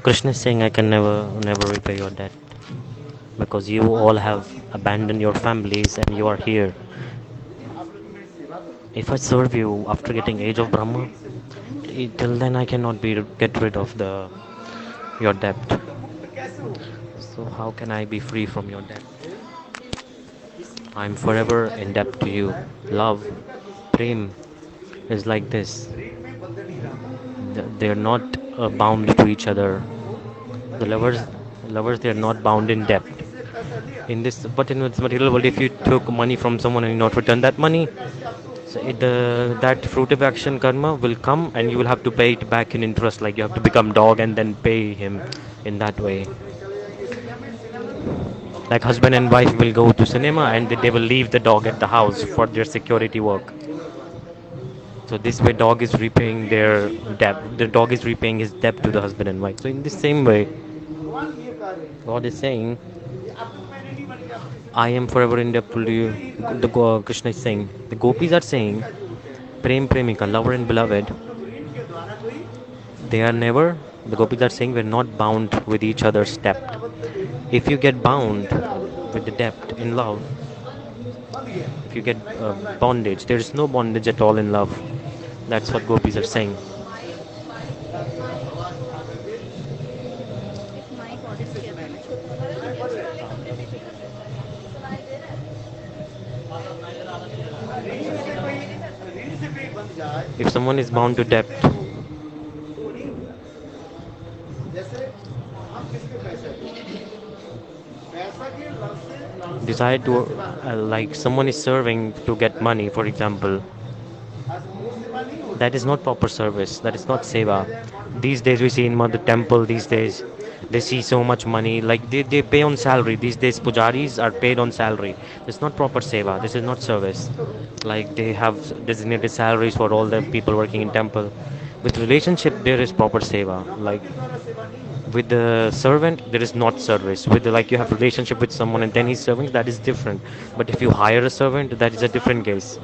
Krishna is saying, I can never repay your debt because you all have abandoned your families and you are here. If I serve you after getting age of Brahma, till then I cannot get rid of the your debt. So how can I be free from your debt? I'm forever in debt to you. Love, prem is like this. They're not bound to each other. The lovers, they're not bound in debt. But in this material world, if you took money from someone and you not return that money, so that fruitive action karma will come and you will have to pay it back in interest. Like you have to become dog and then pay him in that way. Like husband and wife will go to cinema and they will leave the dog at the house for their security work. So this way, dog is repaying their debt. The dog is repaying his debt to the husband and wife. So in the same way, God is saying, I am forever indebted to you. Krishna is saying, the gopis are saying, Prem Premika, lover and beloved, they are never, the gopis are saying, we're not bound with each other's debt. If you get bound with the debt in love, if you get bondage, there is no bondage at all in love. That's what gopis are saying. If someone is bound to debt, decide to like someone is serving to get money, for example, that is not proper service. That is not seva. These days we see in the temple. These days they see so much money. Like they pay on salary. These days pujaris are paid on salary. It's not proper seva. This is not service. Like they have designated salaries for all the people working in temple. With relationship there is proper seva. Like with the servant there is not service. With the, like you have relationship with someone and then he's serving, that is different. But if you hire a servant, that is a different case.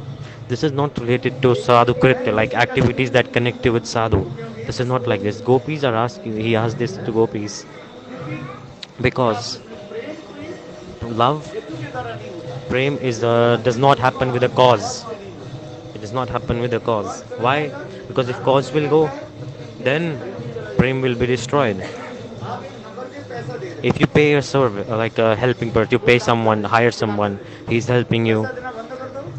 This is not related to sadhu kritya, like activities that connect you with sadhu. This is not like this. Gopis are asking, he asked this to gopis because love, prem is does not happen with a cause. It does not happen with a cause. Why? Because if cause will go, then prem will be destroyed. If you pay a servant, like a helping person, you pay someone, hire someone, he's helping you.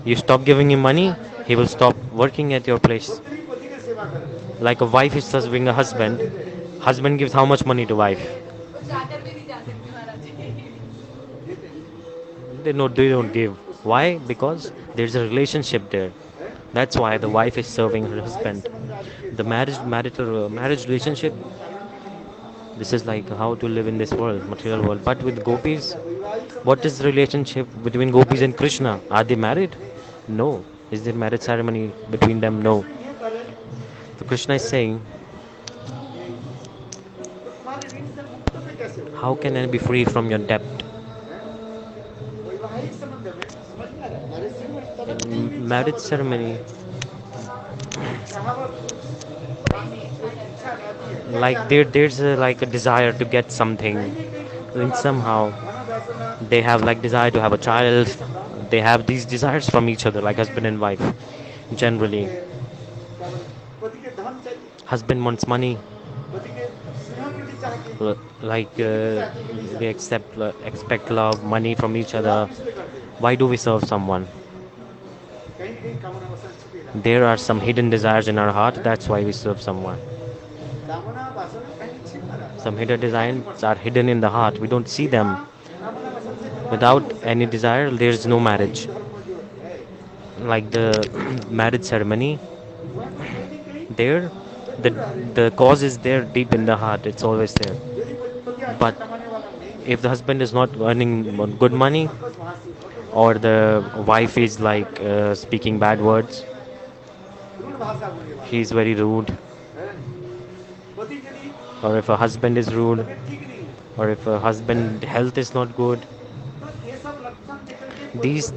You stop giving him money, he will stop working at your place. Like a wife is serving a husband, husband gives how much money to wife? They don't give. Why? Because there's a relationship there. That's why the wife is serving her husband. The marriage relationship. This is like how to live in this world, material world. But with gopis, what is the relationship between gopis and Krishna? Are they married? No. Is there marriage ceremony between them? No. So Krishna is saying, how can I be free from your debt? In marriage ceremony, like there's like a desire to get something. And somehow they have like desire to have a child. They have these desires from each other, like husband and wife. Generally, husband wants money, like they expect love, money from each other. Why do we serve someone? There are some hidden desires in our heart. That's why we serve someone. Some hidden desires are hidden in the heart. We don't see them. Without any desire, there is no marriage. Like the marriage ceremony, there, the the cause is there deep in the heart. It's always there. But if the husband is not earning good money, or the wife is like speaking bad words, he's very rude, or if a husband is rude, or if a husband health is not good, these,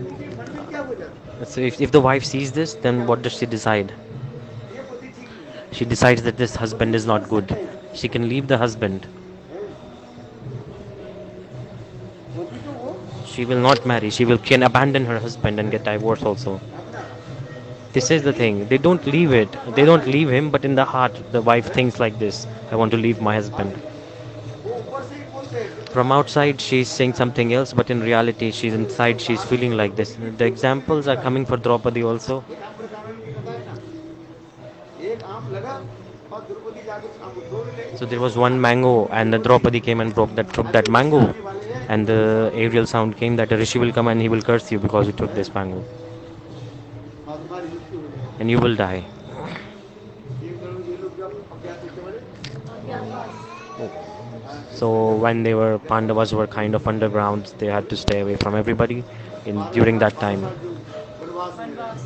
so if the wife sees this, then what does she decide? She decides that this husband is not good. She can leave the husband. She will not marry. She will can abandon her husband and get divorced also. This is the thing. They don't leave it. They don't leave him, but in the heart, the wife thinks like this: I want to leave my husband. From outside, she's saying something else, but in reality, she's inside. She's feeling like this. The examples are coming for Draupadi also. So there was one mango, and the Draupadi came and took that mango, and the aerial sound came that a rishi will come and he will curse you because you took this mango, and you will die. So when they were Pandavas were kind of underground, they had to stay away from everybody. In during that time,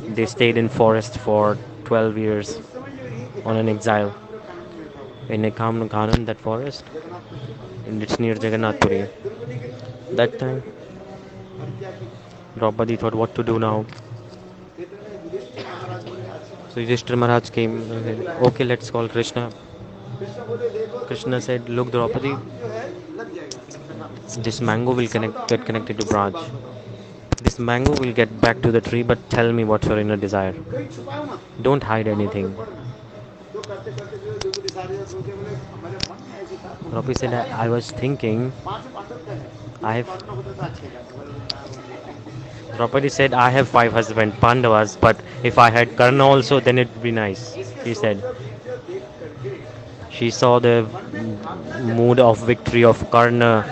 they stayed in forest for 12 years on an exile in a Karan, that forest, and it's near Jagannath Puri. That time, Draupadi thought what to do now. So Yudhishthira Maharaj came and said, okay, let's call Krishna. Krishna said, look, Draupadi, this mango will get connected to branch. This mango will get back to the tree, but tell me what's your inner desire. Don't hide anything. Draupadi said, I was thinking, I have. Draupadi said, I have 5 husbands, Pandavas, but if I had Karna also, then it'd be nice. He said. She saw the mood of victory of Karna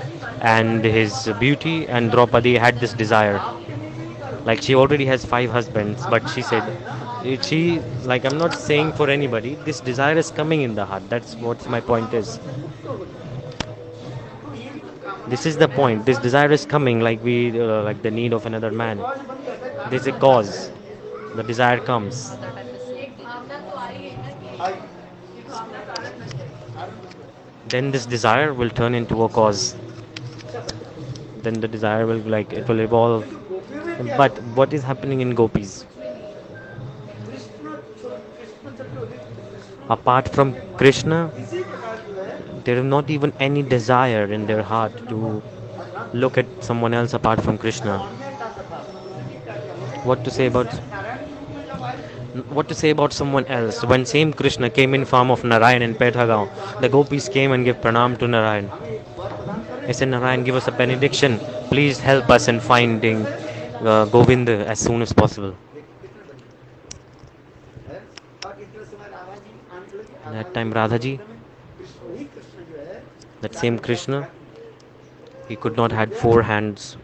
and his beauty, and Draupadi had this desire. Like she already has 5 husbands, but she said, she like I'm not saying for anybody. This desire is coming in the heart. That's what my point is. This is the point. This desire is coming, like the need of another man. There's a cause. The desire comes. Then this desire will turn into a cause. Then the desire will it will evolve. But what is happening in Gopis? Apart from Krishna, there is not even any desire in their heart to look at someone else apart from Krishna. What to say about someone else? When same Krishna came in form of Narayana in Pethagaon, the Gopis came and gave pranam to Narayan. I said, Narayan, give us a benediction. Please help us in finding Govinda as soon as possible. That time Radhaji, that same Krishna, he could not had 4 hands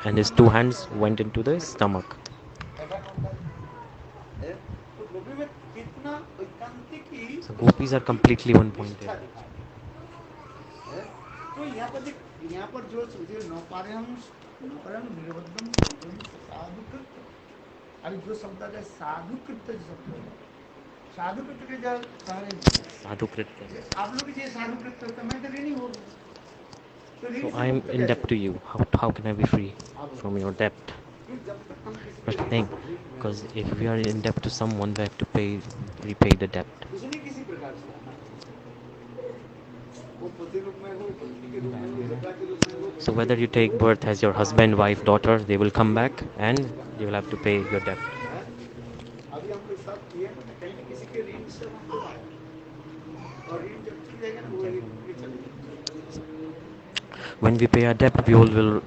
and his 2 hands went into the stomach. So Gopis are completely one pointed. So I am in debt to you. How can I be free from your debt? First thing, because if we are in debt to someone, we have to repay the debt. So whether you take birth as your husband, wife, daughter, they will come back and you will have to pay your debt. When we pay our debt, we all will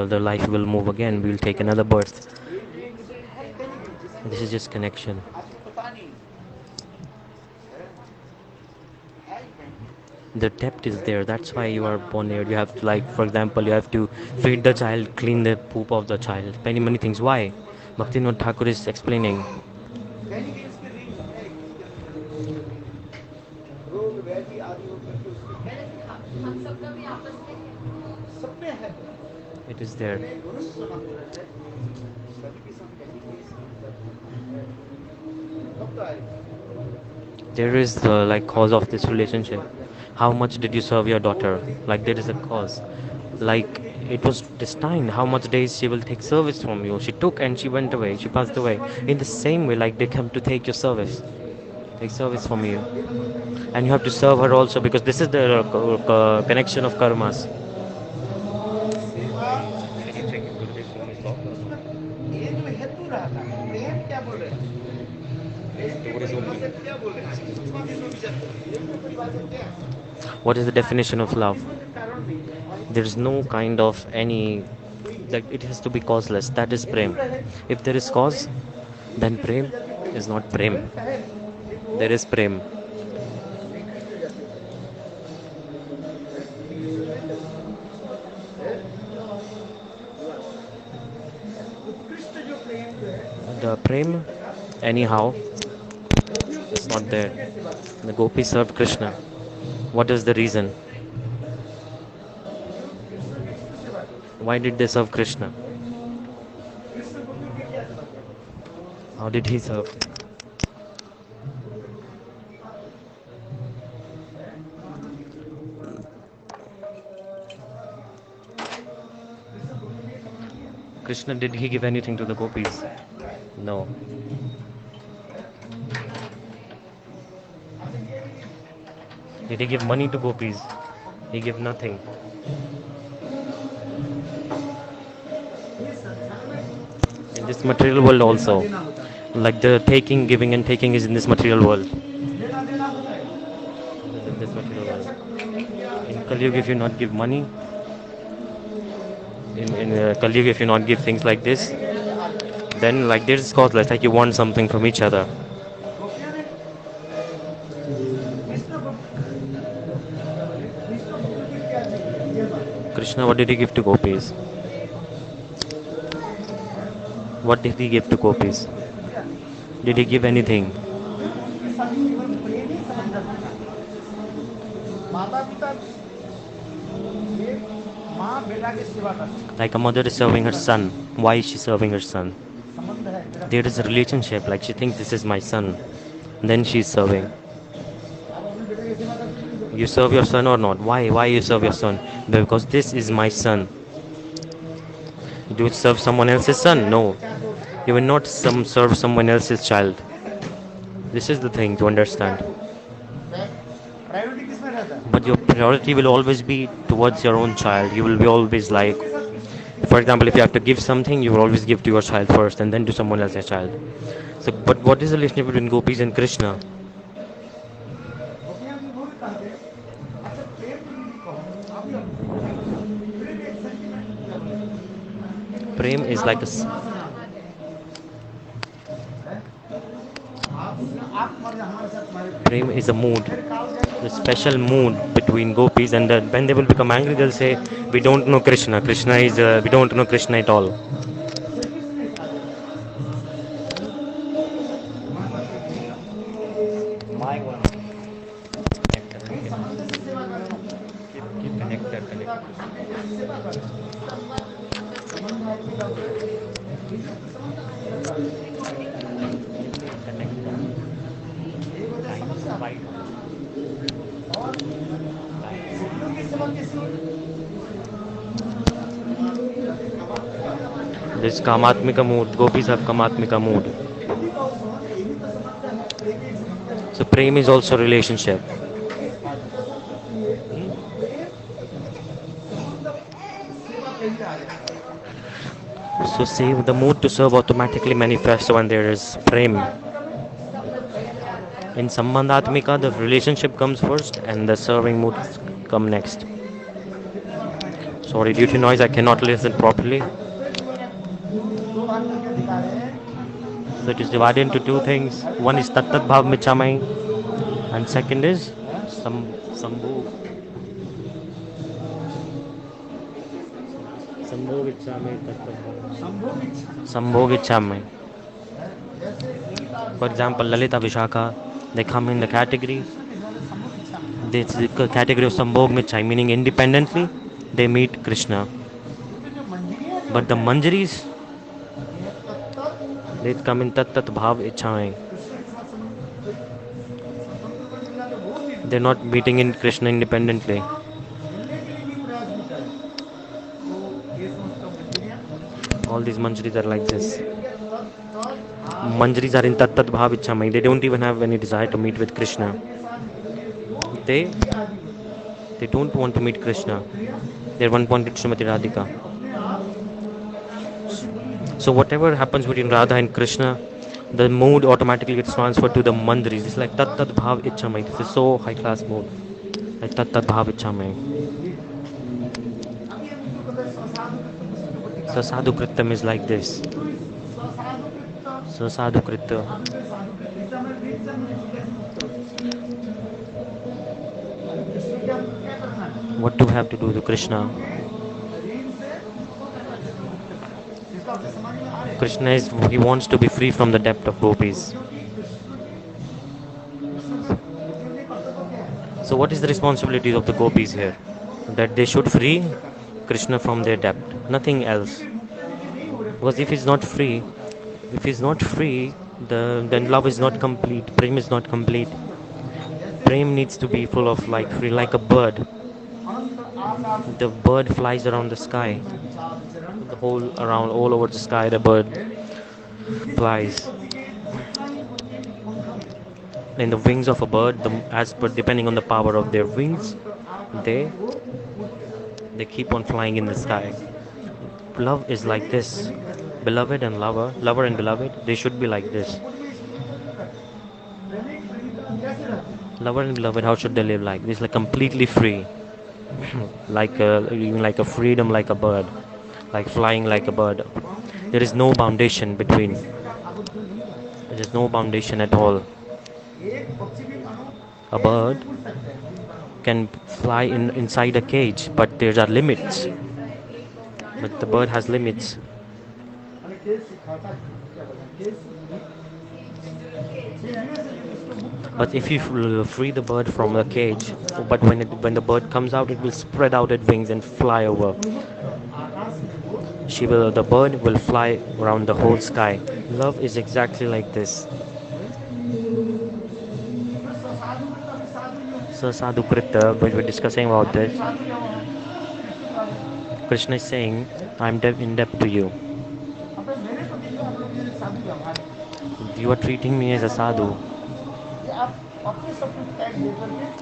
the life will move again. We will take another birth. This is just connection. The depth is there. That's why you are born here. You have to, for example, you have to feed the child, clean the poop of the child. Many things. Why? Bhaktivinoda Thakur is explaining. It is there. There is the cause of this relationship. How much did you serve your daughter? There is a cause. It was destined how much days she will take service from you. She took and she went away. She passed away. In the same way, they come to take your service. Like service from you, and you have to serve her also because this is the connection of karmas. Can you check if Gurudev room is locked or not? The door is open. What is the definition of love? There is no kind of any, like it has to be causeless. That is prem. If there is cause, then prem is not prem. There is prem. The prem, anyhow, is not there. The gopis served Krishna. What is the reason? Why did they serve Krishna? How did he serve? Krishna, did he give anything to the gopis? No. Did he give money to gopis? He gave nothing. In this material world also, like the taking, giving and taking is in this material world. In this material world. In Kali Yuga, if you not give money, in Kali Yuga, if you not give things like this, then like this is causeless, like you want something from each other. Krishna, what did he give to gopis? What did he give to gopis? Did he give anything? Like a mother is serving her son. Why is she serving her son? There is a relationship, like she thinks this is my son. Then she is serving. You serve your son or not? Why? Why you serve your son? Because this is my son. Do you serve someone else's son? No. You will not serve someone else's child. This is the thing to understand. But your priority will always be towards your own child. You will be always like, for example, if you have to give something, you will always give to your child first and then to someone else's child. So, but what is the relationship between gopis and Krishna? Prem is like a prem is a mood, the special mood between gopis, and when they will become angry, they'll say, "We don't know Krishna. Krishna is we don't know Krishna at all." Keep connected. This kamatmika mood, gopis have kamatmika mood. So prem is also relationship. So save the mood to serve automatically manifests when there is prem. In sambandhatmika, the relationship comes first and the serving mood come next. Sorry, due to noise, I cannot listen properly. So it is divided into two things. One is tattatbhava-icamaiy and second is sambhoga-icamaiy. For example, Lalita Vishaka, they come in the category. This is the category of sambhoga-icamaiy, meaning independently they meet Krishna. But the manjaris, they come in tattatbhava-icamaiy. They're not meeting in Krishna independently. All these manjaris are like this. Manjaris are in tattatbhava-icamaiy. They don't even have any desire to meet with Krishna. They they don't want to meet Krishna. They're one pointed Srimati Radhika. So whatever happens between Radha and Krishna, the mood automatically gets transferred to the manjaris. It's like tattatbhava-icamaiy. This is so high class mood. Like tattatbhava-icamaiy. So sadhu kritam is like this. So sadhu krita. What do we have to do to Krishna? Krishna is he wants to be free from the depth of gopis. So what is the responsibility of the gopis here? That they should free Krishna from their depth. Nothing else. Because if he's not free, then love is not complete. Prem is not complete. Prem needs to be full of like free, like a bird. The bird flies around the sky. The whole around all over the sky, the bird flies. In the wings of a bird, as per depending on the power of their wings, they they keep on flying in the sky. Love is like this. Beloved and lover and beloved, they should be like this. Lover and beloved, how should they live like this? Like completely free, even like a freedom, like a bird, like flying like a bird. There is no foundation between. There is no foundation at all. A bird can fly inside a cage, but there are limits. But the bird has limits. But if you free the bird from the cage, but when the bird comes out, it will spread out its wings and fly over. The bird will fly around the whole sky. Love is exactly like this. So sadhu krita, when we're discussing about this, Krishna is saying, I'm in debt to you. You are treating me as a sadhu.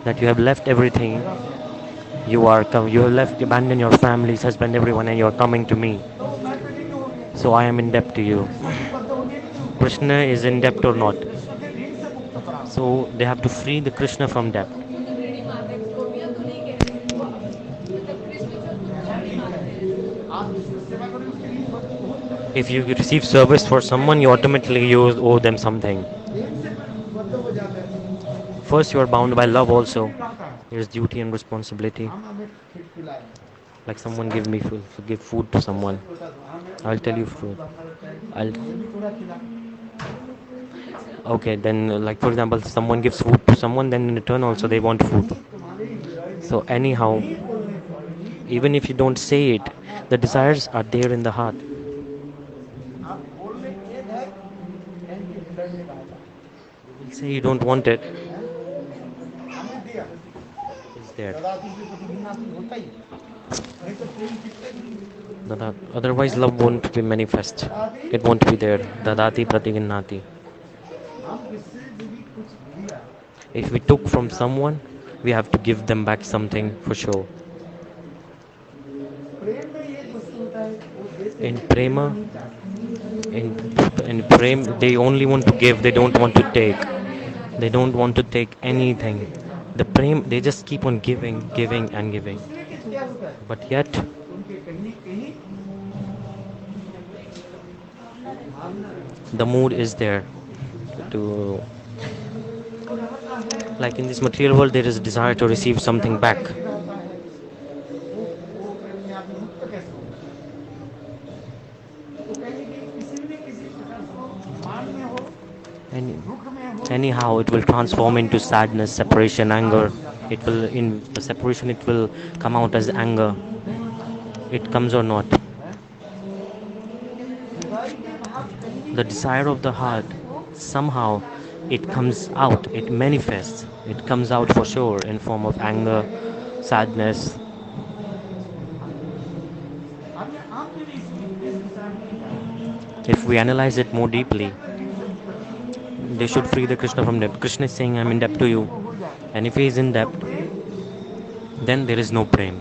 That you have left everything. You have abandoned your families, husband, everyone, and you are coming to me. So I am in debt to you. Krishna is in debt or not? So they have to free the Krishna from debt. If you receive service for someone, you automatically owe them something. First, you are bound by love also. There's duty and responsibility. Like someone give food to someone. I'll tell you food. I'll. Okay, then like for example, someone gives food to someone, then in return also they want food. So anyhow, even if you don't say it, the desires are there in the heart. You say you don't want it. It's there. Otherwise love won't be manifest. It won't be there. Dadati-pratigrnati. If we took from someone, we have to give them back something for sure. In Prema, in Prema, they only want to give, they don't want to take. They don't want to take anything. The Prema, they just keep on giving, giving and giving. But yet, the mood is there to, like in this material world, there is a desire to receive something back. Anyhow, it will transform into sadness, separation, anger. It will, in the separation, it will come out as anger. It comes or not. The desire of the heart, somehow, it comes out, it manifests. It comes out for sure in form of anger, sadness. If we analyze it more deeply, They should free the Krishna from debt. Krishna is saying, I'm in debt to you. And if he is in debt, then there is no prem.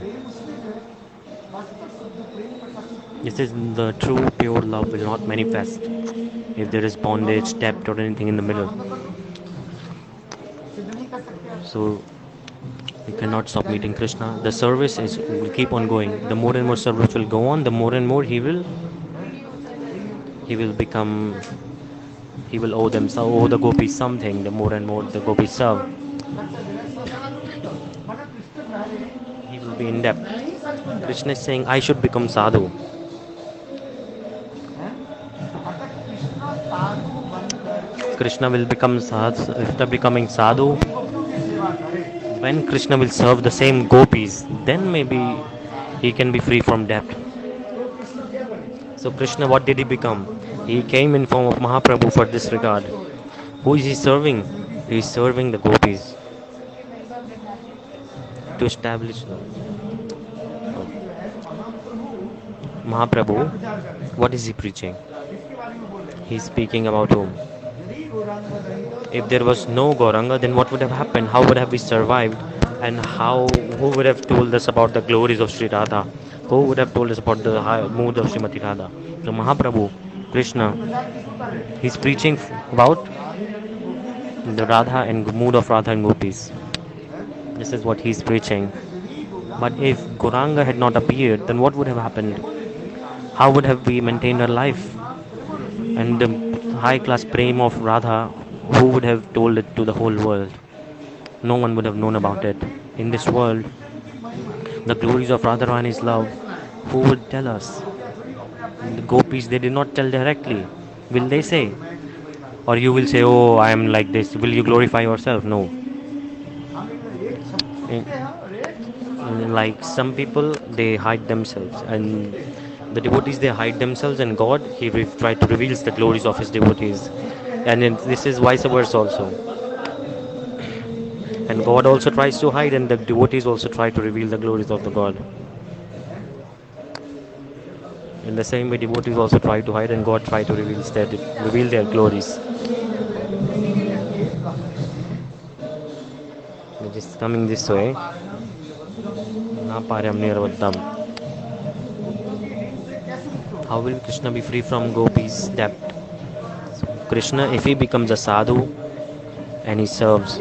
This is the true pure love will not manifest if there is bondage, debt, or anything in the middle. So you cannot stop meeting Krishna. The service is will keep on going. The more and more service will go on, the more and more he will become he will owe them so owe the gopis something. The more and more the gopis serve, he will be in debt. Krishna is saying, I should become sadhu. Krishna will become sadhu. After becoming sadhu, when Krishna will serve the same gopis, then maybe he can be free from debt. So Krishna, what did he become? He came in form of Mahaprabhu for this regard. Who is he serving? He is serving the gopis to establish Mahaprabhu. What is he preaching? He is speaking about whom? If there was no Gauranga, then what would have happened? How would have we survived? And who would have told us about the glories of Sri Radha? Who would have told us about the mood of Srimati Radha? So Mahaprabhu, Krishna, he's preaching about the Radha and mood of Radha and Gopis. This is what he's preaching. But if Gauranga had not appeared, then what would have happened? How would have we maintained our life? And the high class Prema of Radha, who would have told it to the whole world? No one would have known about it. In this world, the glories of Radharani's love, who would tell us? The gopis, they did not tell directly. Will they say? Or you will say, oh, I am like this. Will you glorify yourself? No. Like some people, they hide themselves. And the devotees, they hide themselves. And God, he tried to reveal the glories of his devotees. And this is vice versa also. And God also tries to hide, and the devotees also try to reveal the glories of the God. In the same way, devotees also try to hide, and God try to reveal their glories. Just coming this way. How will Krishna be free from gopis' debt? So Krishna, if he becomes a sadhu and he serves,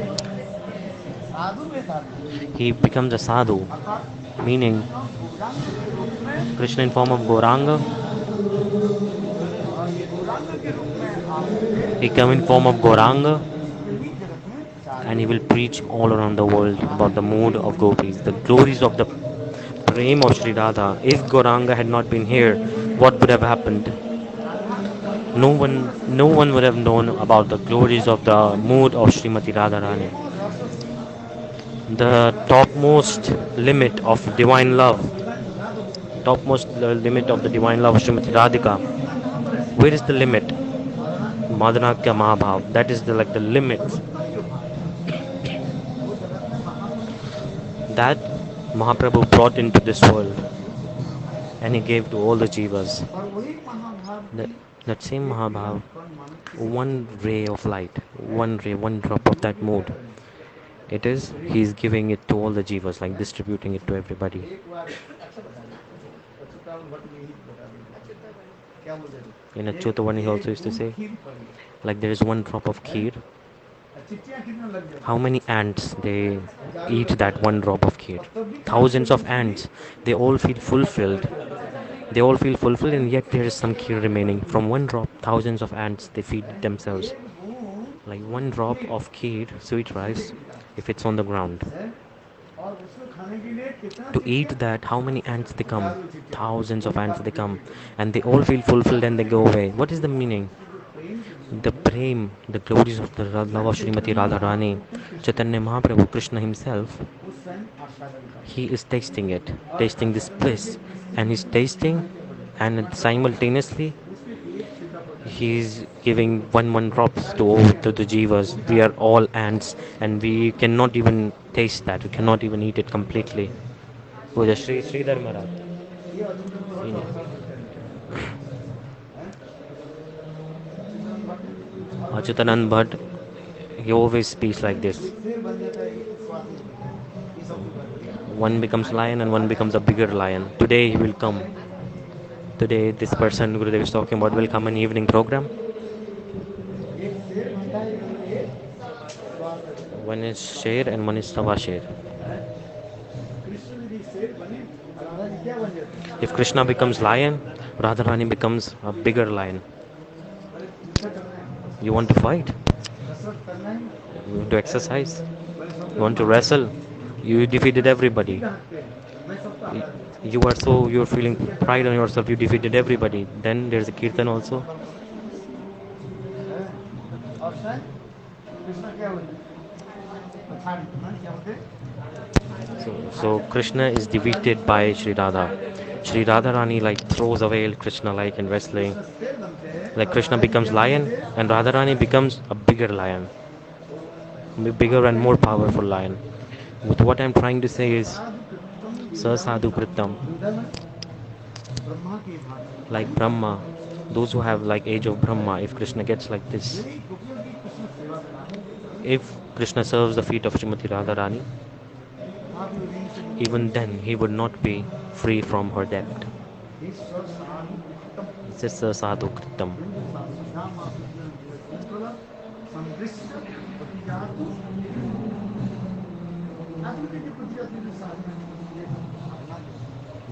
he becomes a sadhu, meaning Krishna in form of Gauranga, he come in form of Gauranga, and he will preach all around the world about the mood of gopis, the glories of the Prema of Sri Radha. If Gauranga had not been here, what would have happened? No one would have known about the glories of the mood of Srimati Radharani. The topmost limit of divine love, topmost limit of the divine love of Srimati Radhika. Where is the limit? Madhanakya-maha-bhava. That is the limit that Mahaprabhu brought into this world, and he gave to all the jivas. That, that same Mahabhav, one ray of light, one ray, one drop of that mood. It is, he is giving it to all the jivas, like distributing it to everybody. In Achyutavani he also used to say, like there is one drop of kheer. How many ants they eat that one drop of kheer? Thousands of ants. They all feel fulfilled. They all feel fulfilled, and yet there is some kheer remaining. From one drop, thousands of ants they feed themselves. Like one drop of kheer, sweet rice, if it's on the ground. To eat that, how many ants they come? Thousands of ants they come, and they all feel fulfilled and they go away. What is the meaning? The Prem, the glories of the love of Srimati Radharani, Chaitanya Mahaprabhu, Krishna himself, he is tasting it, tasting this bliss, and he's tasting, and simultaneously he is giving one drops to the jivas. We are all ants, and we cannot even taste that. We cannot even eat it completely. Puja Sri Sridhar Maharaj. Achutanand Bhatt, he always speaks like this. One becomes lion and one becomes a bigger lion. Today he will come. Today this person Gurudev is talking about will come in evening program. One is Sher and one is Sawa Sher. If Krishna becomes lion, Radharani becomes a bigger lion. You want to fight? You want to exercise? You want to wrestle? You defeated everybody. You're feeling pride on yourself. You defeated everybody. Then there's a kirtan also. So Krishna is defeated by Sri Radha. Sri Radharani like throws away Krishna like in wrestling. Like Krishna becomes lion and Radharani becomes a bigger lion, bigger and more powerful lion. With what I'm trying to say is, Sa Sadhu Kritam, like Brahma, those who have like age of Brahma, if Krishna gets like this, if Krishna serves the feet of Srimati Radharani, even then he would not be free from her debt. This is Sa Sadhu Kritam.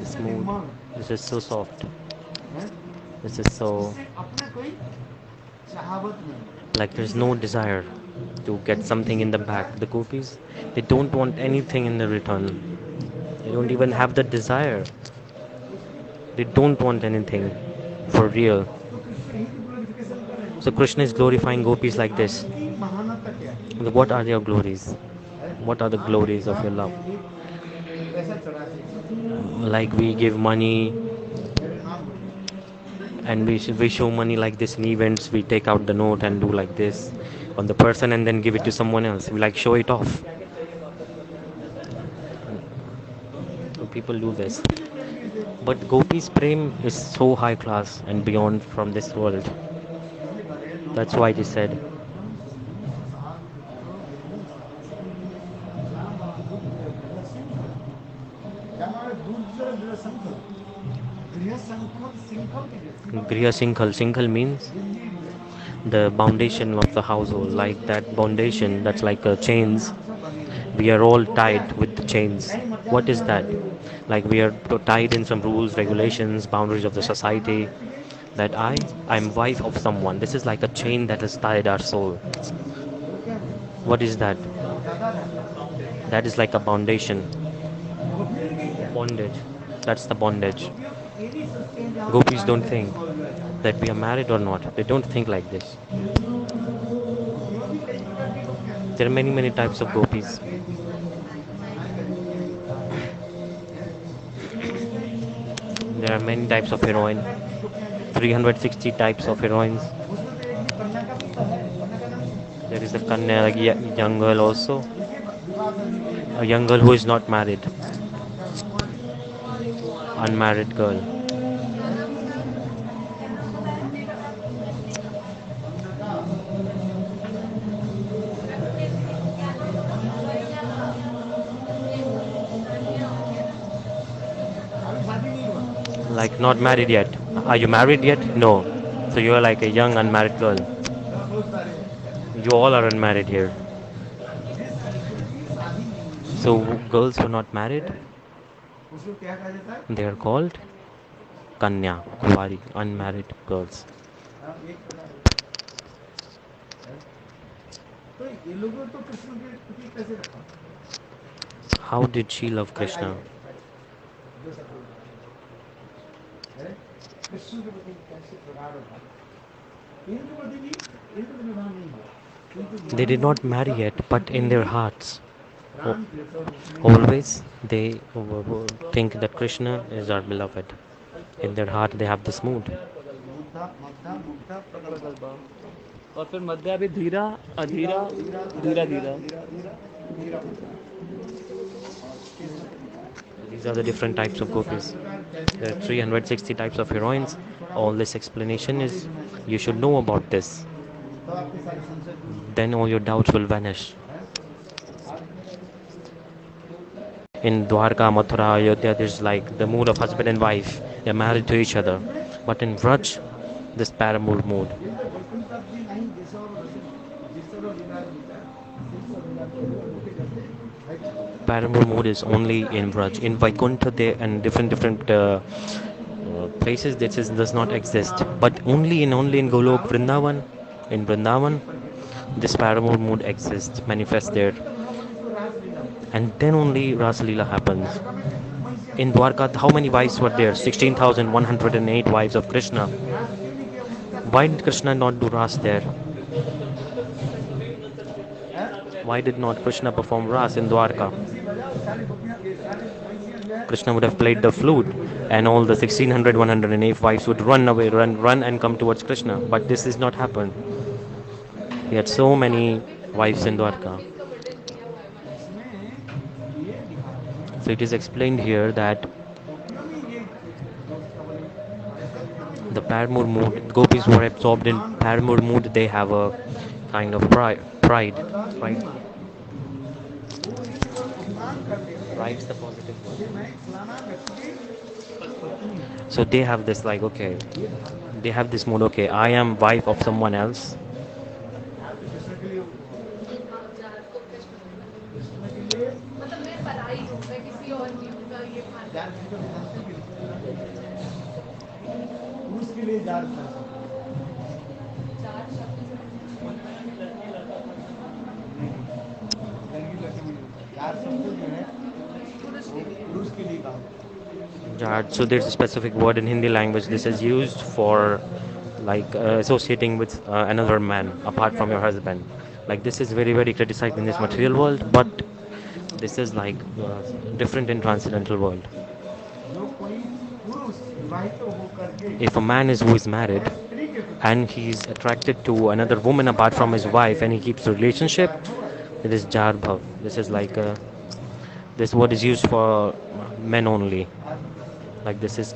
Smooth. This is so soft. This is so like there's no desire to get something in the back. The gopis, they don't want anything in the return. They don't even have the desire. They don't want anything for real. So Krishna is glorifying gopis like this. What are your glories? What are the glories of your love? Like we give money and we show money like this in events. We take out the note and do like this on the person and then give it to someone else. We like show it off. So people do this. But Gopi's Prem is so high class and beyond from this world. That's why they said, Griha Sinkhal. Sinkhal means the foundation of the household, like that foundation that's like chains. We are all tied with the chains. What is that? Like we are tied in some rules, regulations, boundaries of the society. That I'm wife of someone. This is like a chain that has tied our soul. What is that? That is like a foundation. Bondage. That's the bondage. Gopis don't think that we are married or not. They don't think like this. There are many types of gopis. There are many types of heroine. 360 types of heroines. There is a Kanya, like young girl also. A young girl who is not married. Unmarried girl. Like not married yet. Are you married yet? No. So you are like a young unmarried girl. You all are unmarried here. So girls who are not married, they are called Kanya, Kuwari, unmarried girls. How did she love Krishna? They did not marry yet, but in their hearts, always they think that Krishna is our beloved. In their heart, they have this mood. और फिर मध्य भी धीरा अधीरा धीरा धीरा. These are the different types of gopis. There are 360 types of heroines. All this explanation is, you should know about this. then all your doubts will vanish. In Dwarka, Mathura, Ayodhya, there's like the mood of husband and wife. They're married to each other. But in Vraj, this paramour mood. Paramour mood is only in Vraj. In Vaikuntha, they and different places this does not exist. But only in Golok, Vrindavan, in Vrindavan, this paramour mood exists, manifests there, and then only Rasa Leela happens. In Dwarka, how many wives were there? 16,108 wives of Krishna. Why did Krishna not do Ras there? Why did not Krishna perform Ras in Dwarka? Krishna would have played the flute, and all the 1,600, 108 wives would run away, run and come towards Krishna. But this is not happened. He had so many wives in Dwarka. So it is explained here that the paramour mood, gopis who are absorbed in paramour mood, they have a kind of pride. Pride. Pride's the positive word. So they have this like, okay, they have this mood, okay, I am wife of someone else. So there's a specific word in Hindi language. This is used for like associating with another man apart from your husband. Like this is very criticized in this material world, but this is like different in transcendental world. If a man is who is married and he's attracted to another woman apart from his wife and he keeps the relationship, it is jar bhav. This is like this word is used for men only. Like this is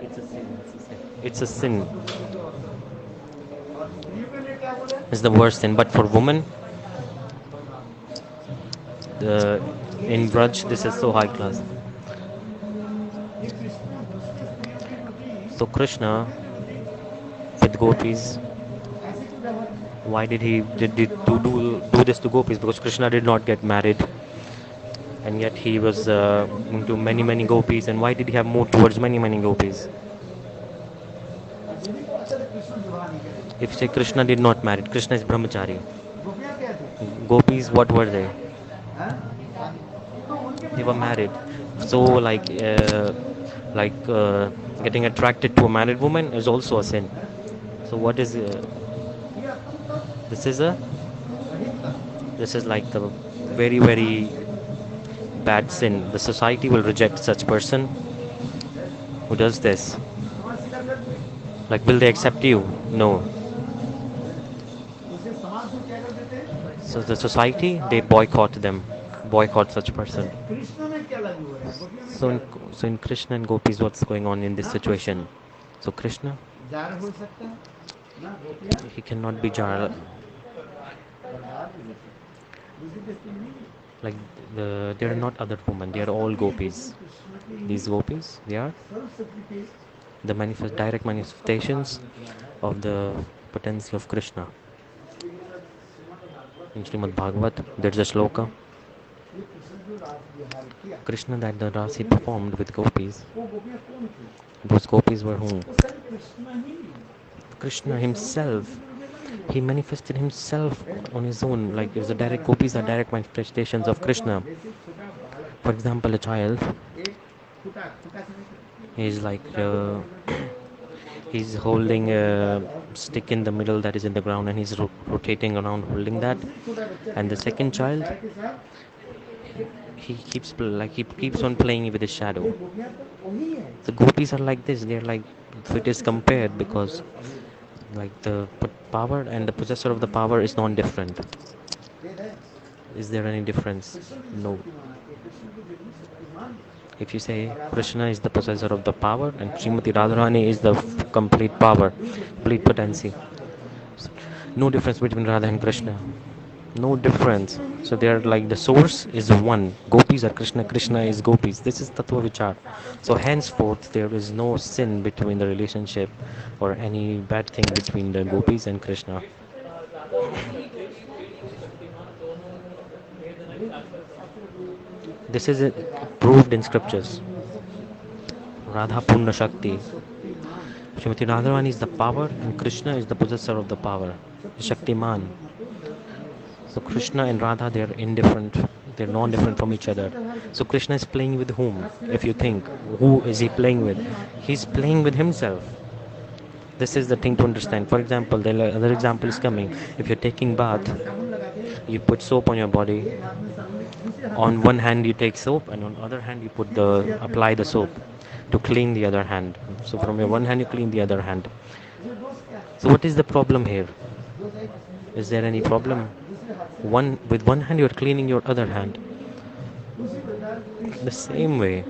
it's a sin. It's a sin. It's the worst sin. But for women, the in Braj, this is so high class. So Krishna with gopis, why did he do this to gopis? Because Krishna did not get married, and yet he was into many gopis. And why did he have moved towards many gopis? If you say Krishna did not marry, Krishna is brahmachari. Gopis, what were they? They were married. So like getting attracted to a married woman is also a sin. So what is this is a this is like the very bad sin. The society will reject such person who does this. Like, will they accept you? No. So the society, they boycott them, boycott such person. So in Krishna and gopis, what's going on in this situation? So Krishna, he cannot be jar. Like they are not other women, they are all gopis. These gopis, they are the direct manifestations of the potency of Krishna. In Srimad Bhagavat, there's a shloka. Krishna that the Rasi performed with gopis. Those gopis were whom? Krishna himself. He manifested himself on his own. Like if the direct gopis are direct manifestations of Krishna. For example, a child. He's like he's holding a stick in the middle that is in the ground, and he's rotating around holding that. And the second child, he keeps on playing with his shadow. The gopis are like this. They're like, if it is compared, because like the power and the possessor of the power is non-different. Is there any difference? No. If you say Krishna is the possessor of the power and Srimati Radharani is the complete power, complete potency. No difference between Radha and Krishna. No difference. So they are like the source is one. Gopis are Krishna, Krishna is Gopis. This is Tattva Vichar. So henceforth there is no sin between the relationship or any bad thing between the Gopis and Krishna. Radha और शक्तिमान दोनों भेद नहीं जान सकते. This is proved in scriptures. Radha Purna Shakti. Srimati Radharani is the power and Krishna is the possessor of the power. Shaktiman. So Krishna and Radha, they are indifferent. They're non-different from each other. So Krishna is playing with whom? If you think, who is he playing with? He's playing with himself. This is the thing to understand. For example, the other example is coming. If you're taking bath, you put soap on your body. On one hand you take soap, and on the other hand you apply the soap to clean the other hand. So from your one hand you clean the other hand. So what is the problem here? Is there any problem? With one hand you are cleaning your other hand. The same way,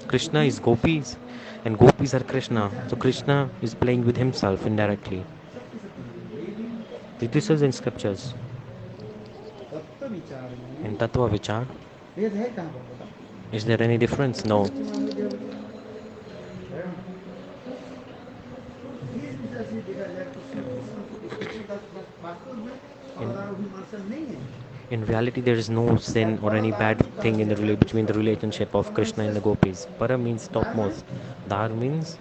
Krishna is Gopis and Gopis are Krishna. So Krishna is playing with himself indirectly. This is in scriptures. In Tattva Vichar, is there any difference? No. In reality, there is no sin or any bad thing in between the relationship of Krishna and the Gopis. Para means topmost. Dar means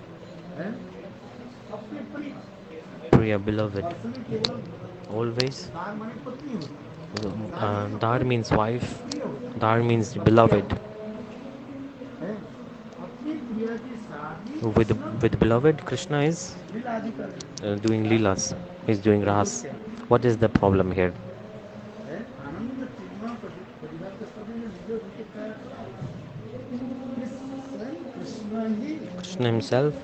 Priya, beloved. Always. Dar means wife. Dar means beloved. With beloved, Krishna is doing leelas. He's doing ras. What is the problem here? Krishna himself,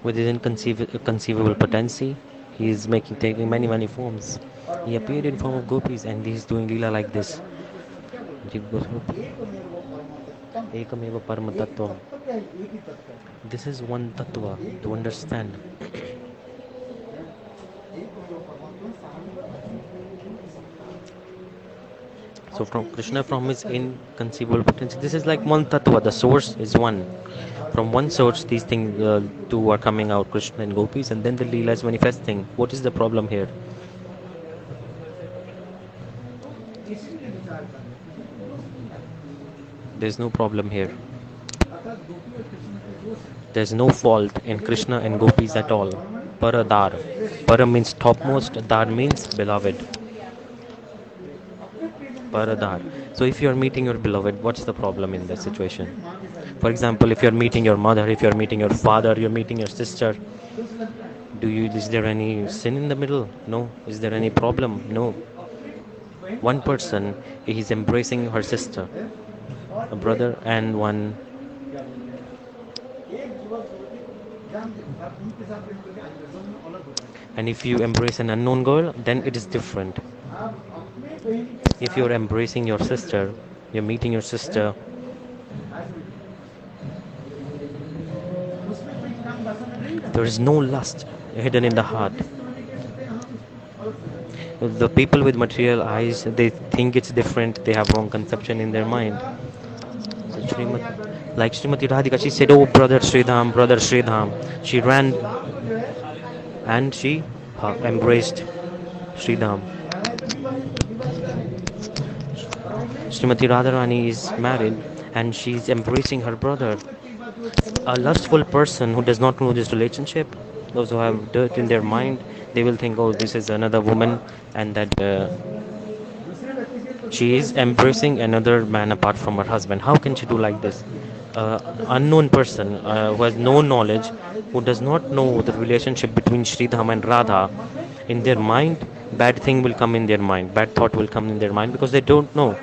with his inconceivable potency, he is taking many forms. He appeared in form of gopis and he is doing leela like this. Ekameva parama tattva. This is one tattva to understand. So from Krishna, from his inconceivable potency, this is like one tattva. The source is one. From one source, these things two are coming out, Krishna and gopis, and then the Leela is manifesting. What is the problem here? There's no problem here. There's no fault in Krishna and gopis at all. Paradar. Para means topmost, dar means beloved. Paradar. So if you are meeting your beloved, what's the problem in this situation? For example, if you are meeting your mother, if you are meeting your father, you're meeting your sister, is there any sin in the middle? No. Is there any problem? No. One person is embracing her sister, a brother, and one. And if you embrace an unknown girl, then it is different. If you're embracing your sister, you're meeting your sister, there is no lust hidden in the heart. The people with material eyes, they think it's different, they have wrong conception in their mind. So like Srimati Radhika, she said, "Oh, brother Sridham, brother Sridham." She ran and she embraced Sridham. Srimati Radharani is married and she's embracing her brother. A lustful person who does not know this relationship, those who have dirt in their mind, they will think, oh, this is another woman, and that she is embracing another man apart from her husband. How can she do like this? Unknown person who has no knowledge, who does not know the relationship between Sridham and Radha, in their mind, bad thing will come in their mind, bad thought will come in their mind, because they don't know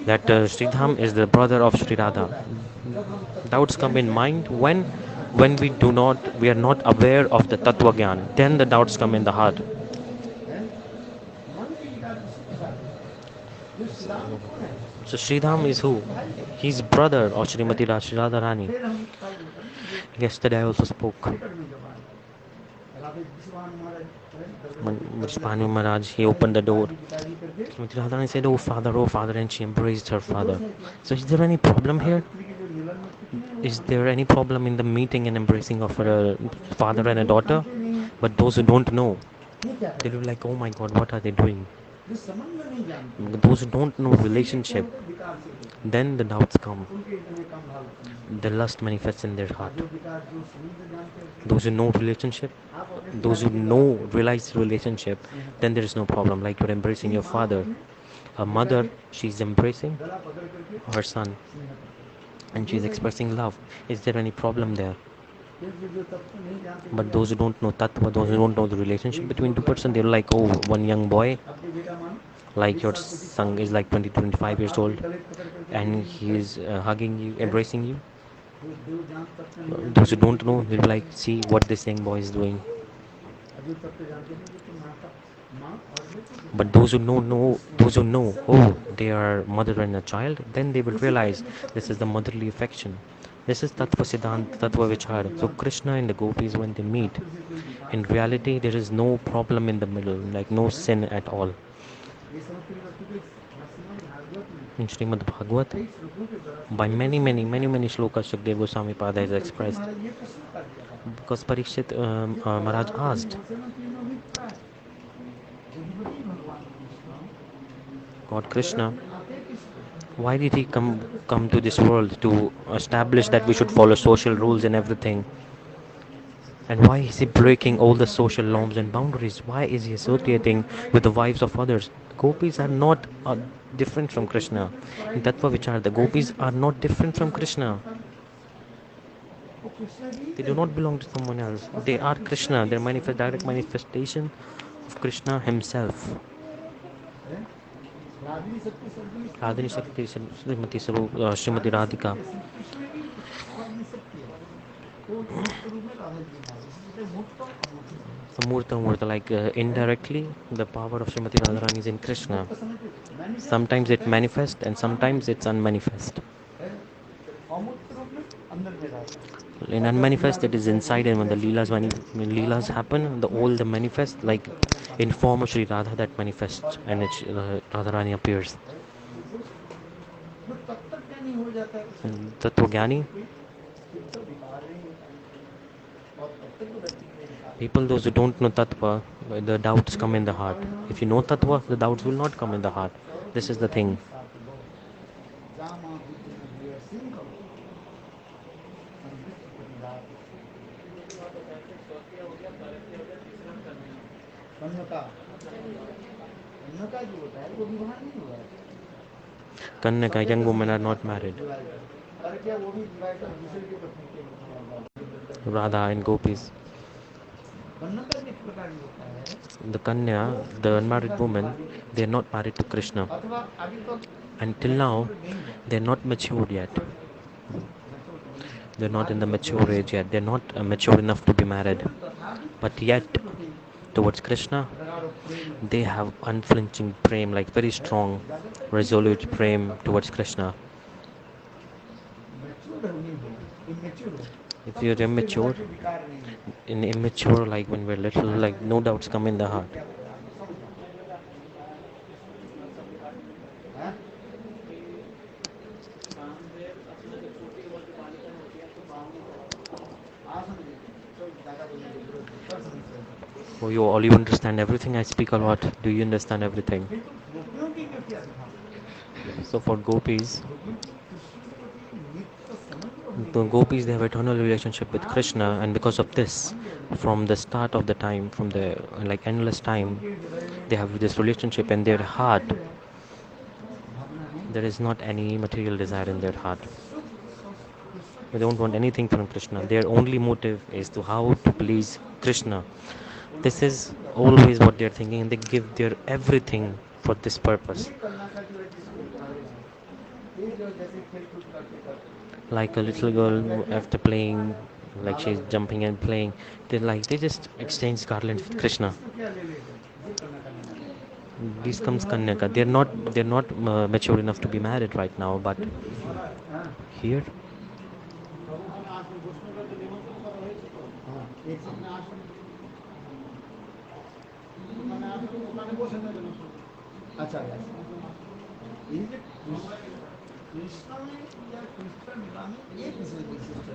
that Sridham is the brother of Sri Radha. Doubts come in mind when we are not aware of the Tattva Gyan, then the doubts come in the heart. So Sridham is who? He's brother of Srimati Radharani. Yesterday I also spoke. Vishwanu Maharaj, he opened the door. Srimati Radharani said, oh father, and she embraced her father. So is there any problem here? Is there any problem in the meeting and embracing of a father and a daughter? But those who don't know, they'll be like, oh my god, what are they doing? Those who don't know relationship, then the doubts come. The lust manifests in their heart. Those who know relationship, those who know realize relationship, then there is no problem. Like you're embracing your father. A mother, she's embracing her son and she's expressing love. Is there any problem there? But those who don't know tattva, those who don't know the relationship between two persons, they're like, oh, one young boy, like your son is like 20 to 25 years old, and he's hugging you, embracing you. Those who don't know, they'll be like, see what this young boy is doing. But those who know, oh, they are mother and a child, then they will realize this is the motherly affection. This is Tattva Siddhant, Tattva Vichar. So Krishna and the Gopis, when they meet, in reality, there is no problem in the middle, like no sin at all. In Srimad Bhagavad, by many shlokas, Shukdev Goswami Pada has expressed. Because Parikshit Maharaj asked, God Krishna, why did he come to this world to establish that we should follow social rules and everything? And why is he breaking all the social norms and boundaries? Why is he associating with the wives of others? Gopis are not different from Krishna. In Tattva Vichar, the gopis are not different from Krishna. They do not belong to someone else. They are Krishna. They are direct manifestation of Krishna himself. Radhini Shakti, Srimati Radhika. So Murta, like indirectly, the power of Srimati Radharani is in Krishna. Sometimes it manifests and sometimes it's unmanifest. In unmanifest, it is inside, and when the when Leelas happen, all the manifest, like in form of Sri Radha, that manifests and Radharani appears. Tattva-gyani, people, those who don't know Tattva, the doubts come in the heart. If you know Tattva, the doubts will not come in the heart. This is the thing. Kannaka, young women are not married. Radha and Gopis. The Kanya, the unmarried woman, they are not married to Krishna. Until now, they are not matured yet. They are not in the mature age yet. They are not mature enough to be married. But yet, towards Krishna, they have unflinching prem, like very strong, resolute prem towards Krishna. If you're immature, like when we're little, like no doubts come in the heart. Oh, you understand everything I speak a lot. Do you understand everything? So for gopis, the gopis, they have eternal relationship with Krishna, and because of this, from the start of the time, from the like endless time, they have this relationship in their heart. There is not any material desire in their heart. They don't want anything from Krishna. Their only motive is to how to please Krishna. This is always what they're thinking, and they give their everything for this purpose. Like a little girl after playing, like she's jumping and playing, they just exchange garlands with Krishna. This comes Kanyaka. They're not mature enough to be married right now, but here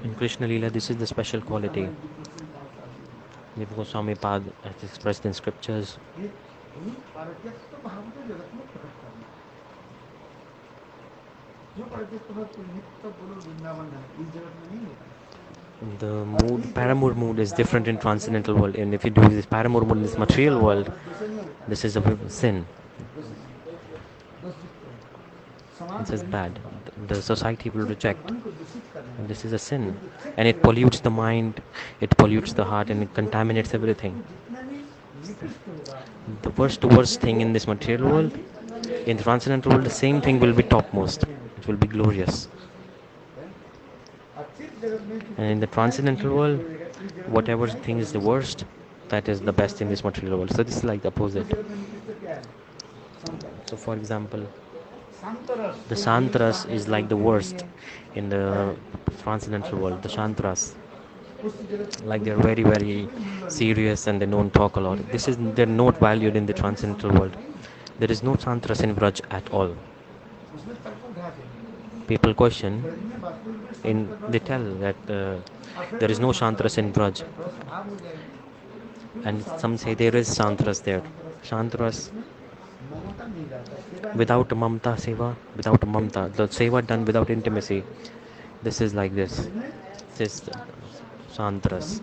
In Krishna Leela, this is the special quality. Jiva Goswami Pad has expressed in scriptures. The mood, paramour mood, is different in transcendental world, and if you do this paramour mood in this material world, this is a sin. This is bad. The society will reject. And this is a sin, and it pollutes the mind, it pollutes the heart, and it contaminates everything. The worst thing in this material world, in the transcendental world, the same thing will be topmost. It will be glorious. And in the transcendental world, whatever thing is the worst, that is the best in this material world. So this is like the opposite. So for example, the Shantras is like the worst in the transcendental world. The Shantras, like they're very, very serious and they don't talk a lot. They're not valued in the transcendental world. There is no Shantras in Vraj at all. People question, they tell that there is no Shantras in Vraj, and some say there is Shantras there. Shantras without mamta seva, without mamta, the seva done without intimacy. This is like this. This is Shantras.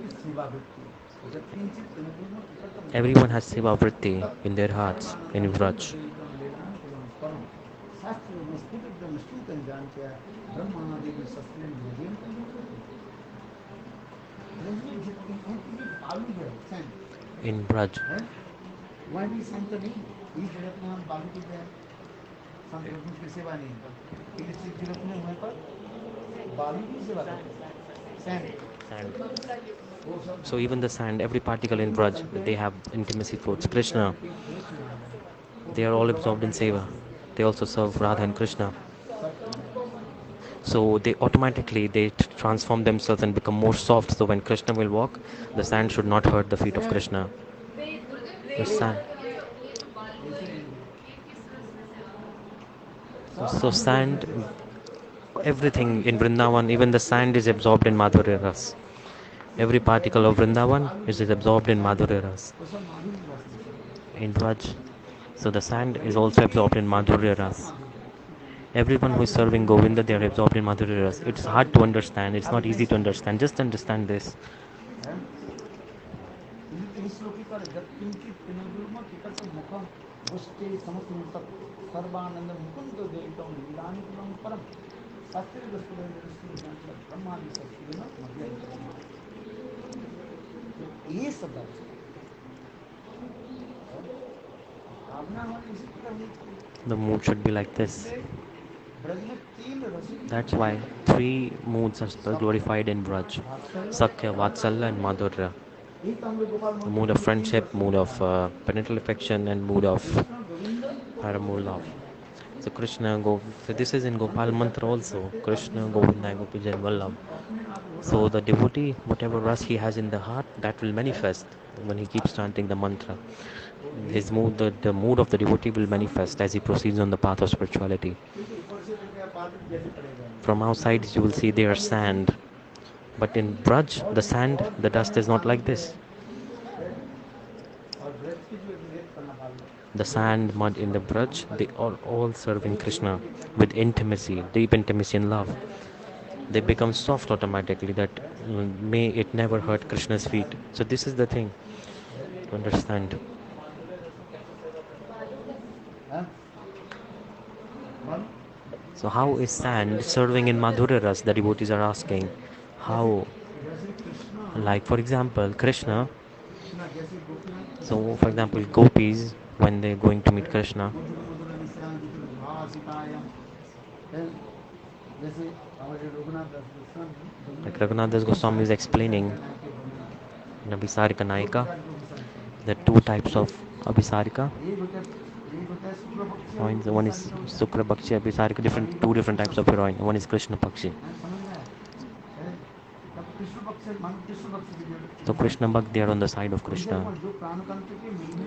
Everyone has seva vritti in their hearts in Vraj. In Braj. Sand. So even the sand, every particle in Braj, they have intimacy towards Krishna. They are all absorbed in seva. They also serve Radha and Krishna. So they automatically transform themselves and become more soft. So when Krishna will walk, the sand should not hurt the feet of Krishna. The sand. So sand, everything in Vrindavan, even the sand is absorbed in Madhurya Ras. Every particle of Vrindavan is absorbed in Madhurya Ras. In Braj. So the sand is also absorbed in Madhurya Ras. Everyone who is serving Govinda, they are absorbed in Madhurya Ras. It's hard to understand. It's not easy to understand. Just understand this. The mood should be like this. That's why 3 moods are glorified in Braj: Sakhya, Vatsalya and Madhurya. The mood of friendship, mood of parental affection, and mood of paramour love. So so this is in Gopal mantra also. Krishna, Govinda, Gopis and Vallabh. So the devotee, whatever ras he has in the heart, that will manifest when he keeps chanting the mantra. His mood, the mood of the devotee will manifest as he proceeds on the path of spirituality. From outside you will see there sand, but in Braj, the sand, the dust is not like this. The sand, mud in the Braj, they are all serving Krishna with intimacy, deep intimacy and love. They become soft automatically, that may it never hurt Krishna's feet. So this is the thing to understand. So how is sand serving in Madhurya Ras? The devotees are asking. How? Like for example, Krishna. So for example, Gopis, when they're going to meet Krishna, like Raghunath Goswami is explaining in Abhisarika Naika, there are 2 types of Abhisarika. One is Sukra Bhakshi Abhisarika, 2 different types of heroine. One is Krishna Pakshi. So Krishna Bhakt, they are on the side of Krishna.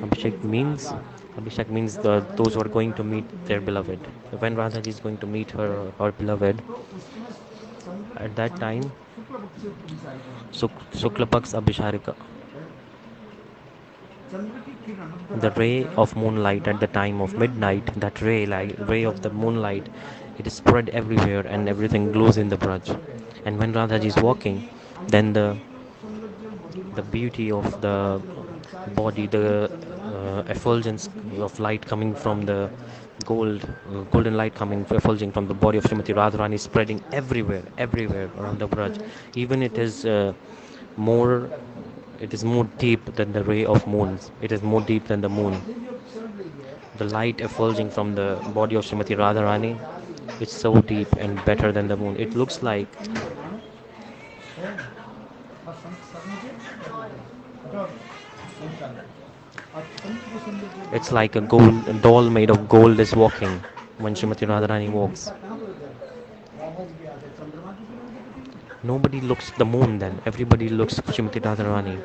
Abhishek means Abhishek means those who are going to meet their beloved. When Radha is going to meet her beloved, at that time, Shukla Paksh Abhisharika, the ray of moonlight at the time of midnight, that ray of the moonlight, it is spread everywhere and everything glows in the Braj. And when Radhaji is walking, then the beauty of the body, the effulgence of light coming from the golden light coming effulging from the body of Srimati Radharani is spreading everywhere around the Braj. Even more it is more deep than the ray of moons. It is more deep than the moon. The light effulging from the body of Srimati Radharani is so deep and better than the moon. It looks like it's like a doll made of gold is walking when Srimati Radharani walks. Nobody looks the moon then. Everybody looks Srimati Radharani.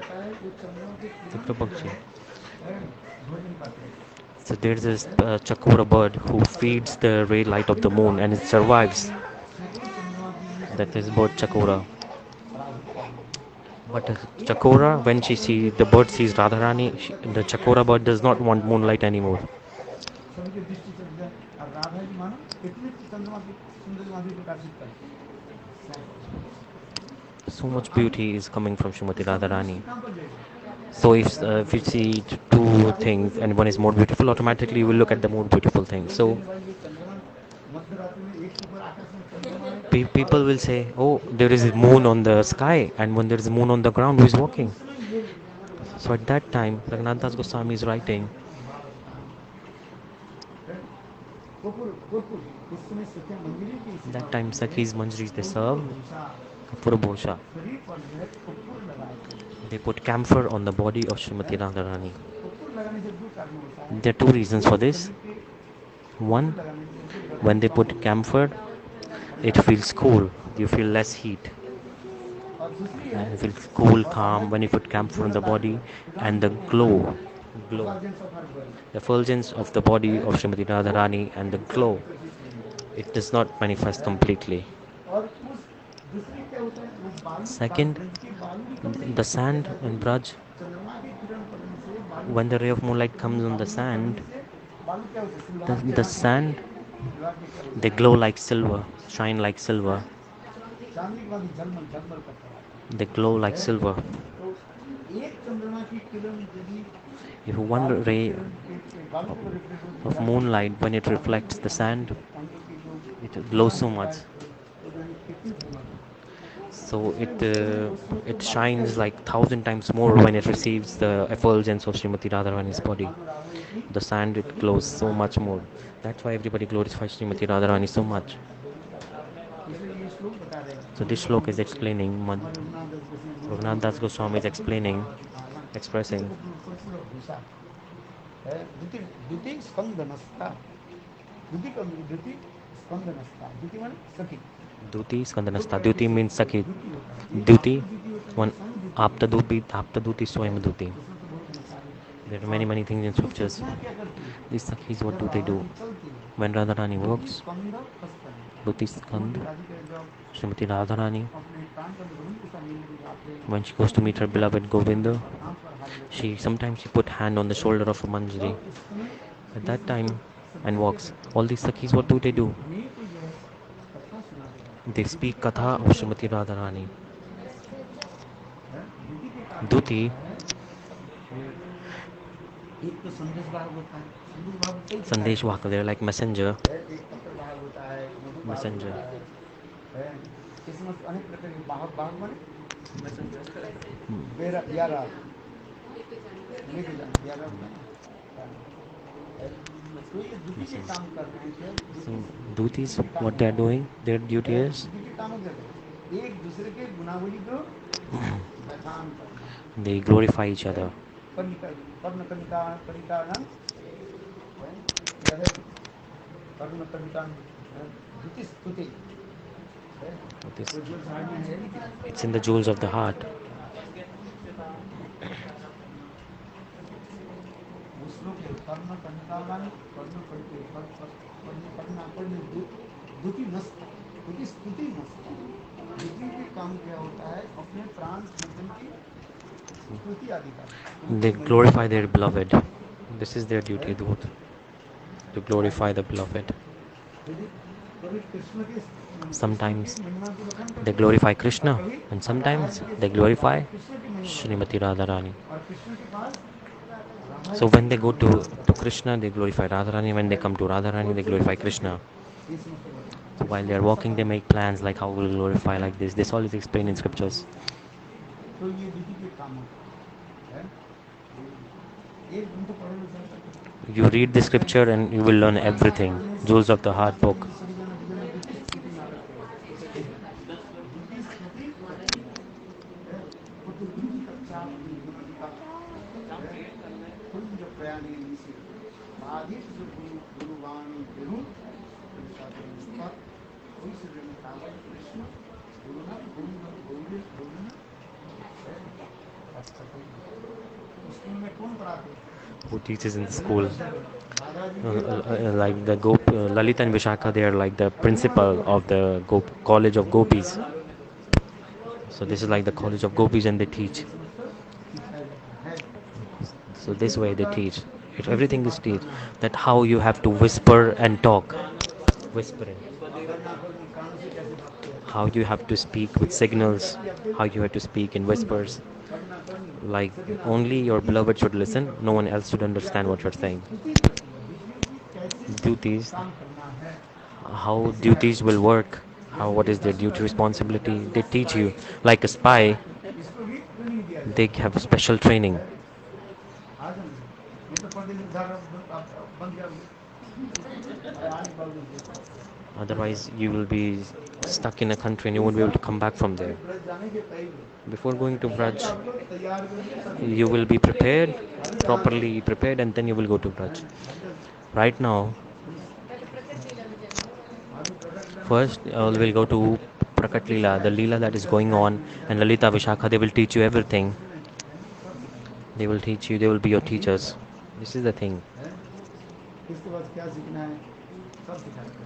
So there's this chakora bird who feeds the ray light of the moon and it survives. That is bird chakora. But chakora, when the bird sees Radharani, the chakora bird does not want moonlight anymore. So much beauty is coming from Srimati Radharani. So if you see two things and one is more beautiful, automatically you will look at the more beautiful thing. So people will say, "Oh, there is a moon on the sky, and when there is a moon on the ground, who is walking?" So at that time, Raghunath Das Goswami is writing. That time, Sakhis Manjaris they serve Kapur Bhosha. They put camphor on the body of Srimati Radharani. There are two reasons for this. One, when they put camphor, it feels cool. You feel less heat. And you feel cool, calm when you put camphor on the body, and the glow, the effulgence of the body of Srimati Radharani and the glow, it does not manifest completely. Second, the sand in Braj, when the ray of moonlight comes on the sand, the sand, they glow like silver, shine like silver. They glow like silver. If one ray of moonlight, when it reflects the sand, it glows so much. So it shines like 1,000 times more when it receives the effulgence of Srimati Radharani's body. The sand, it glows so much more. That's why everybody glorifies Srimati Radharani so much. So this shloka is explaining, Raghunath Das Goswami is expressing Duti Skandanasta. Duti means Sakhi. Duti, one Apta Duti Swayam Duti. There are many things in scriptures. These Sakhis, what do they do? When Radharani works, Duti Skand, Srimati Radharani, when she goes to meet her beloved Govinda, sometimes she put hand on the shoulder of a manjari at that time and walks. All these Sakhis, what do? They speak Katha of Srimati Radharani. Duti, Sandesh Vahak, they're like messenger. So Dutis, what they are doing, their duty is they glorify each other. This, it's in the jewels of the heart. They glorify their beloved. This is their duty, to glorify the beloved. Sometimes they glorify Krishna, and sometimes they glorify Srimati Radharani. So when they go to Krishna, they glorify Radharani. When they come to Radharani, they glorify Krishna. So while they are walking, they make plans like how we'll glorify like this. This all is explained in scriptures. You read the scripture and you will learn everything. Jewels of the Heart book. Who teaches in the school? Like the Lalita and Vishaka, they are like the principal of the College of Gopis. So this is like the College of Gopis, and they teach. So this way they teach. Everything is teach. That how you have to whisper and talk. Whispering. How you have to speak with signals. How you have to speak in whispers. Like only your beloved should listen. No one else should understand what you're saying. Duties. How duties will work. What is their duty responsibility. They teach you. Like a spy, they have special training. Otherwise, you will be stuck in a country and you won't be able to come back from there. Before going to Braj, you will be prepared, properly prepared, and then you will go to Braj. Right now, first we'll go to Prakat Leela, the Leela that is going on, and Lalita Vishakha, they will teach you everything. They will teach you, they will be your teachers. This is the thing.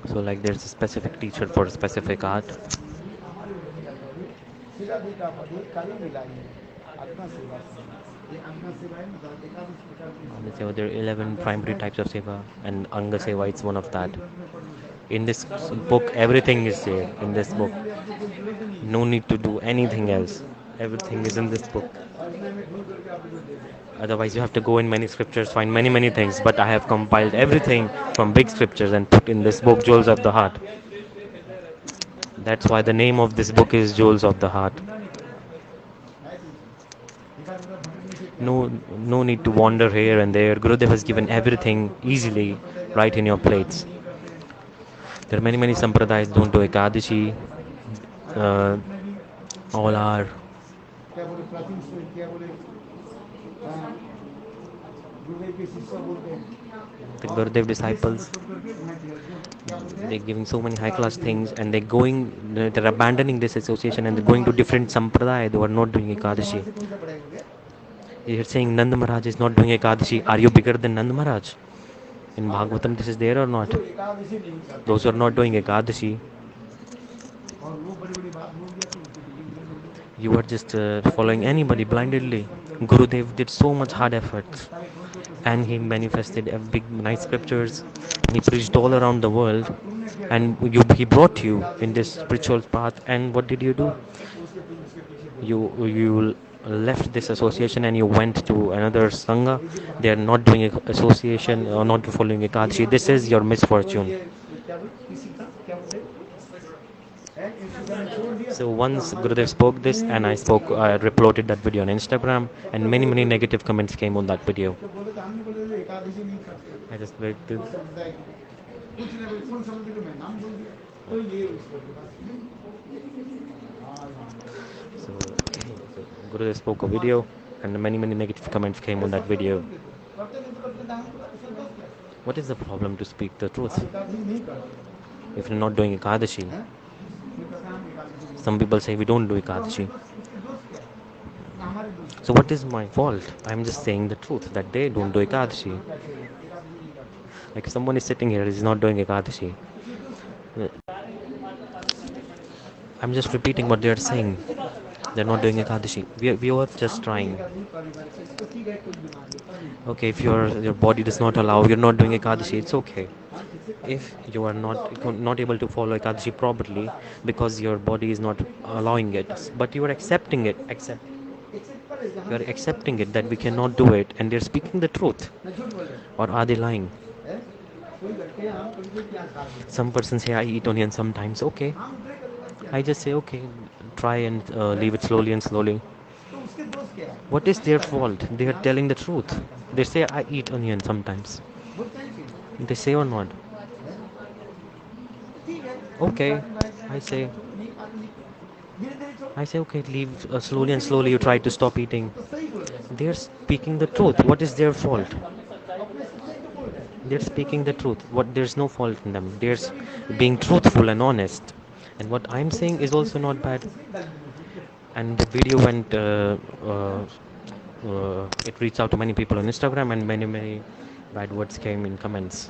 So like there's a specific teacher for a specific art. There are 11 primary types of seva, and Anga Seva is one of that. In this book, everything is there. In this book, no need to do anything else. Everything is in this book. Otherwise, you have to go in many scriptures, find many things. But I have compiled everything from big scriptures and put in this book, Jewels of the Heart. That's why the name of this book is Jewels of the Heart. No need to wander here and there. Gurudev has given everything easily right in your plates. There are many sampradayas don't do Ekadashi. All are the Gurudev disciples. They're giving so many high class things, and they're abandoning this association and they're going to different sampradaya. They are not doing Ekadashi. You're saying Nand Maharaj is not doing Ekadashi. Are you bigger than Nand Maharaj? In Bhagavatam, this is there or not? Those who are not doing Ekadashi, you are just following anybody blindly. Gurudev did so much hard efforts, and he manifested big nice scriptures, and he preached all around the world, and he brought you in this spiritual path. And what did you do? You left this association and you went to another sangha. They are not doing association or not following Ekadashi. This is your misfortune. So once Gurudev spoke this, and I uploaded that video on Instagram, and many negative comments came on that video. I just waited. So Gurudev spoke a video, and many negative comments came on that video. What is the problem to speak the truth if you're not doing Ekadashi? Some people say we don't do Ekadashi. So what is my fault? I'm just saying the truth that they don't do Ekadashi. Like if someone is sitting here is not doing Ekadashi, uh, I'm just repeating what they're saying. They're not doing Ekadashi. We are just trying. Okay, if your body does not allow, you're not doing Ekadashi, it's okay. If you are not able to follow Ekadashi properly because your body is not allowing it, but you are accepting it, you are accepting it that we cannot do it, and they're speaking the truth, or are they lying? Some persons say I eat onion sometimes. Okay, I just say okay, try and leave it slowly and slowly. What is their fault? They are telling the truth. They say I eat onion sometimes. They say or not? Okay, I say I say okay, leave slowly and slowly. You try to stop eating. They're speaking the truth. What is their fault? They're speaking the truth. What There's no fault in them. They're being truthful and honest. And what I'm saying is also not bad. And the video went. It reached out to many people on Instagram, and many bad words came in comments.